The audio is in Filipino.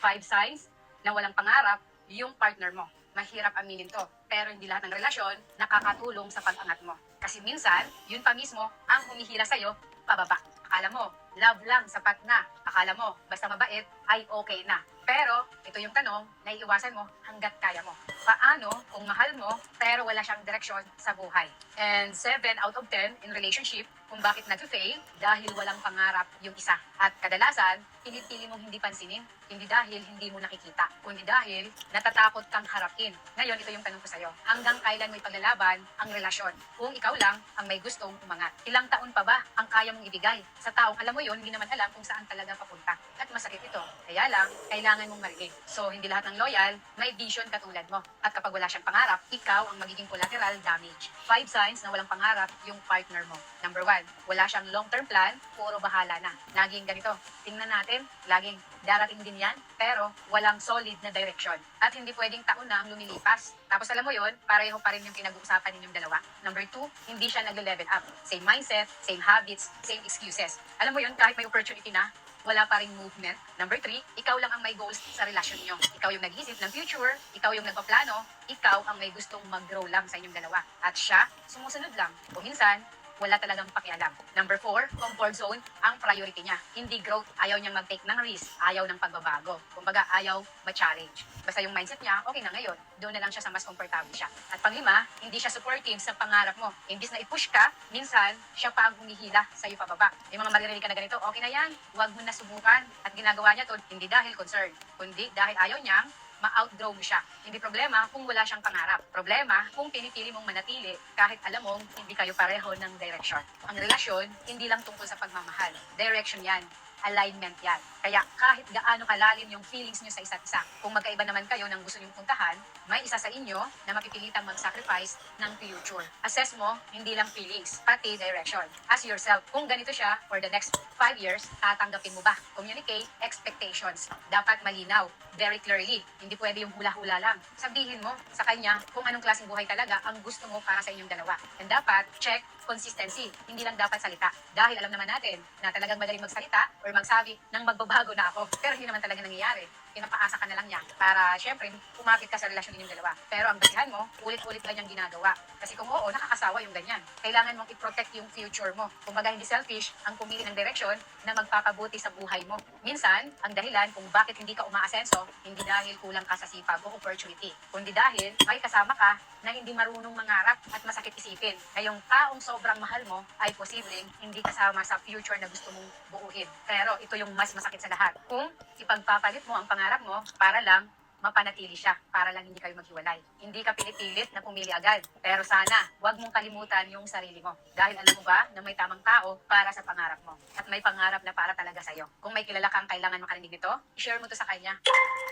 5 signs na walang pangarap yung partner mo. Mahirap aminin to, pero hindi lahat ng relasyon nakakatulong sa pag-angat mo. Kasi minsan, yun pa mismo ang humihila sa'yo pababa. Akala mo, love lang, sapat na. Akala mo, basta mabait, ay okay na. Pero, ito yung tanong, naiiwasan mo hanggat kaya mo. Paano kung mahal mo, pero wala siyang direksyon sa buhay? And 7 out of 10 in relationship, kung bakit nag-fail, dahil walang pangarap yung isa. At kadalasan, pinipili mong hindi pansinin, hindi dahil hindi mo nakikita, kundi dahil natatakot kang harapin. Ngayon, ito yung tanong ko sa'yo. Hanggang kailan mo ipaglalaban ang relasyon? Kung ikaw lang ang may gustong umangat. Ilang taon pa ba ang kaya mong ibigay sa taong alam mo yun, hindi naman alam kung saan talaga papunta. At masakit ito. Kaya lang, kailangan mong marinig. So, hindi lahat ng loyal may vision katulad mo. At kapag wala siyang pangarap, ikaw ang magiging collateral damage. 5 signs na walang pangarap yung partner mo. Number 1, wala siyang long-term plan, puro bahala na. Laging ganito. Tingnan natin, laging darating din yan, pero walang solid na direction. At hindi pwedeng taon na ang lumilipas. Tapos alam mo yun, pareho pa rin yung pinag-uusapan ninyong dalawa. Number 2, hindi siya nag-level up. Same mindset, same habits, same excuses. Alam mo yun, kahit may opportunity na, wala pa ring movement. Number 3, ikaw lang ang may goals sa relasyon niyo. Ikaw yung nag-isip ng future, ikaw yung nagpaplano, ikaw ang may gustong mag-grow lang sa inyong dalawa. At siya, sumusunod lang. Kung minsan, wala talagang pakialam. Number 4, comfort zone ang priority niya. Hindi growth. Ayaw niyang mag-take ng risk. Ayaw ng pagbabago. Kumbaga, ayaw ma-challenge. Basta yung mindset niya, okay na ngayon. Doon na lang siya sa mas comfortable siya. At panglima, hindi siya supportive sa pangarap mo. Imbis na i-push ka, minsan, siya pa ang humihila sa'yo pababa. Yung mga maririnig ka na ganito, okay na yan, huwag mo na subukan. At ginagawa niya to, hindi dahil concern, kundi dahil ayaw niyang ma-outgrow mo siya. Hindi problema kung wala siyang pangarap. Problema kung pinipili mong manatili kahit alam mong hindi kayo pareho ng direction. Ang relasyon, hindi lang tungkol sa pagmamahal. Direction yan. Alignment yan. Kaya kahit gaano kalalim yung feelings nyo sa isa't isa, kung magkaiba naman kayo ng gusto nyong puntahan, may isa sa inyo na mapipilitang mag-sacrifice ng future. Assess mo, hindi lang feelings, pati direction. Ask yourself, kung ganito siya for the next 5 years, tatanggapin mo ba? Communicate expectations. Dapat malinaw, very clearly. Hindi pwede yung hula-hula lang. Sabihin mo sa kanya kung anong klaseng buhay talaga ang gusto mo para sa inyong dalawa. And dapat check consistency. Hindi lang dapat salita. Dahil alam naman natin na talagang madaling magsalita or magsabi ng magbabago na ako. Pero hindi naman talaga nangyayari. Pinapaasa ka na lang niya para syempre kumapit ka sa relasyon ninyong dalawa. Pero ang basihan mo, ulit-ulit ganyang ginagawa. Kasi kung oo, nakakasawa yung ganyan. Kailangan mong i-protect yung future mo. Kumbaga hindi selfish ang pumili ng direksyon na magpapabuti sa buhay mo. Minsan, ang dahilan kung bakit hindi ka umaasenso, hindi dahil kulang ka sa sipag o opportunity, kundi dahil may kasama ka na hindi marunong mangarap at masakit isipin na yung taong sobrang mahal mo ay posibleng hindi kasama sa future na gusto mong buuin. Pero ito yung mas masakit sa lahat. Kung ipagpapalit mo ang pangarap mo para lang mapanatili siya, para lang hindi kayo maghiwalay. Hindi ka pinipilit na pumili agad. Pero sana, huwag mong kalimutan yung sarili mo. Dahil alam mo ba na may tamang tao para sa pangarap mo. At may pangarap na para talaga sa'yo. Kung may kilala kang kailangan makarinig nito, i-share mo to sa kanya.